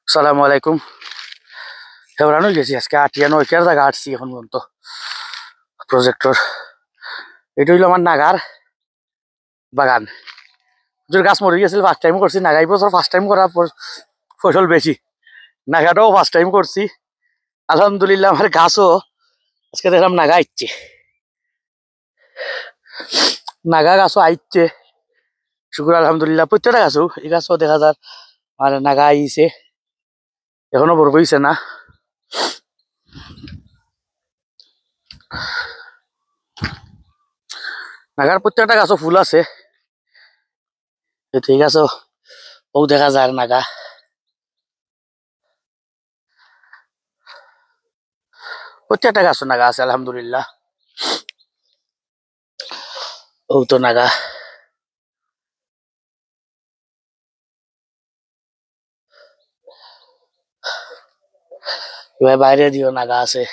সালামু আলাইকুম। হেবরানো গেছি আজকে আটিয়া নয়টার জায়গা আটছি এখন পর্যন্ত প্রজেক্টর। এটা হইলো আমার নাগার বাগান। যে গাছ মরে গেছিল ফার্স্ট টাইম করছি, নাগাই বছর ফার্স্ট টাইম করার পর ফসল বেশি। নাগাটাও ফার্স্ট টাইম করছি, আলহামদুলিল্লাহ আমার গাছও আজকে দেখলাম নাগা আইচ্ছে, নাগা গাছও আইচ্ছে, শুক্র আলহামদুলিল্লাহ। প্রত্যেকটা গাছও, এই গাছও দেখা যায় মানে নাগা আইছে, এখনো বড় হইছে না। নাগার প্রত্যেকটা গাছও ফুল আছে, ঠিক আছে, ও দেখা যায় নাগা। প্রত্যেকটা গাছও নাগা আছে আলহামদুলিল্লাহ। ও তো নাগা। এবার বাইরে দিও নাগা আছে,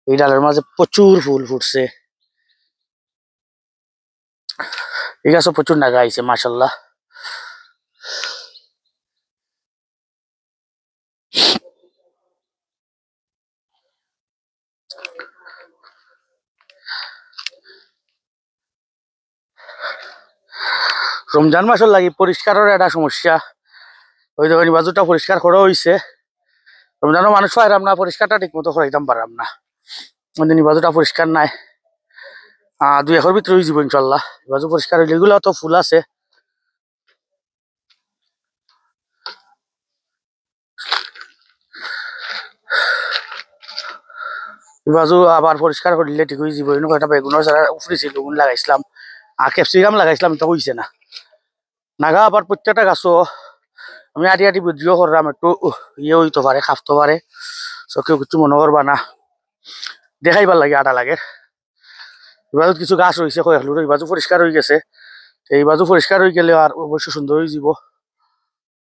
এই ডালের মাঝে প্রচুর ফুল ফুটছে, এই গাছও প্রচুর নাগা আইছে মাশাল্লাহ। রমজান মাসের লাগি পরিষ্কারের একটা সমস্যা, ওই দেখুন বাজুটা পরিষ্কার করা হয়েছে। রমজানও মানুষ পাইলাম না, পরিষ্কারটা ঠিক মতো করাইতাম পারলাম না, বাজুটা পরিষ্কার নাই। 2 একর ভিতরে হয়ে যাব ইনশাল্লাহ, বাজু পরিষ্কার হইলে। এগুলো তো ফুল আছে, বাজু আবার পরিষ্কার করলে ঠিক হয়ে যাব। এরকম একটা বেগুনের সারা উফরি ছিল, ওগুলো লাগাইছিলাম, আর ক্যাপসিকাম লাগাইছিলাম, তো হয়েছে না। নাগা আবার প্রত্যেকটা গাছও আমি আটি আটি ভিডিও করলাম, একটু ইয়ে হইতে পারে, খাফতে পারে, কেউ কিছু মনে করবা না, দেখাইবার লাগে আটা লাগে। এবার কিছু গাছ রয়েছে কয়েকলুর, এই বাজু পরিষ্কার হয়ে গেছে, এই বাজু পরিষ্কার হয়ে গেলে আর অবশ্যই সুন্দর হয়ে যাব।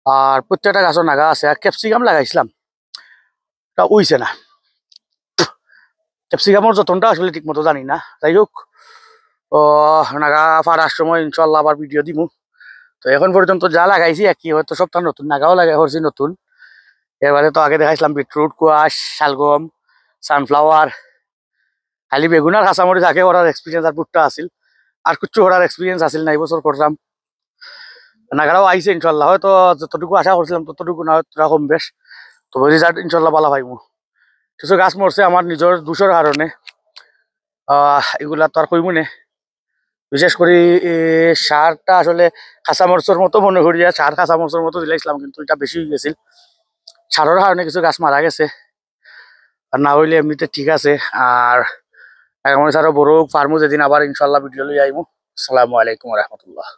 আর প্রত্যেকটা গাছও নাগা আছে, আর ক্যাপসিকাম লাগাইছিলাম, তা উইছে না। ক্যাপসিকামের যতনটা আসলে ঠিক মতো জানি না, যাই হোক। ও নাগা ফারার সময় ইনশাল্লাহ আবার ভিডিও দিব। তো এখন পর্যন্ত যা লাগাইছি একই, হয়তো সপ্তাহ নতুন নাগাও লাগাই করছি নতুন। এবারে তো আগে দেখাইছিলাম বিটরুট, কোয়াশ, শালগম, সানফ্লাওয়ার, খালি বেগুন আর কাঁচামরিচ আগে করার এক্সপিরিয়েন্স আর ভুট্টা আছিল, আর কিছু করার এক্সপিরিয়েন্স আছিল না। এই বছর করলাম, নাগারাও আইছে ইনশাল্লাহ, হয়তো যতটুকু আশা করছিলাম ততটুকু না, হয়তো কম বেশ। তো রেজাল্ট ইনশাল্লাহ ভালো পাইমু। কিছু গাছ মরছে আমার নিজের দোষের কারণে, এগুলা তো আর কইমু নে। বিশেষ করে সারটা আসলে কাঁচামরিচের মতো মনে করিয়া সার কাঁচামরিচের মতো দিলাইছিলাম, কিন্তু এটা বেশি হয়ে গেছিল, সারের কারণে কিছু গাছ মারা গেছে। আর না হইলে এমনিতে ঠিক আছে। আর আগামী আরো বড় ফার্মও যেদিন আবার ইনশাল্লাহ ভিডিও লই আইমু। আসসালামু আলাইকুম রহমতুল্লাহ।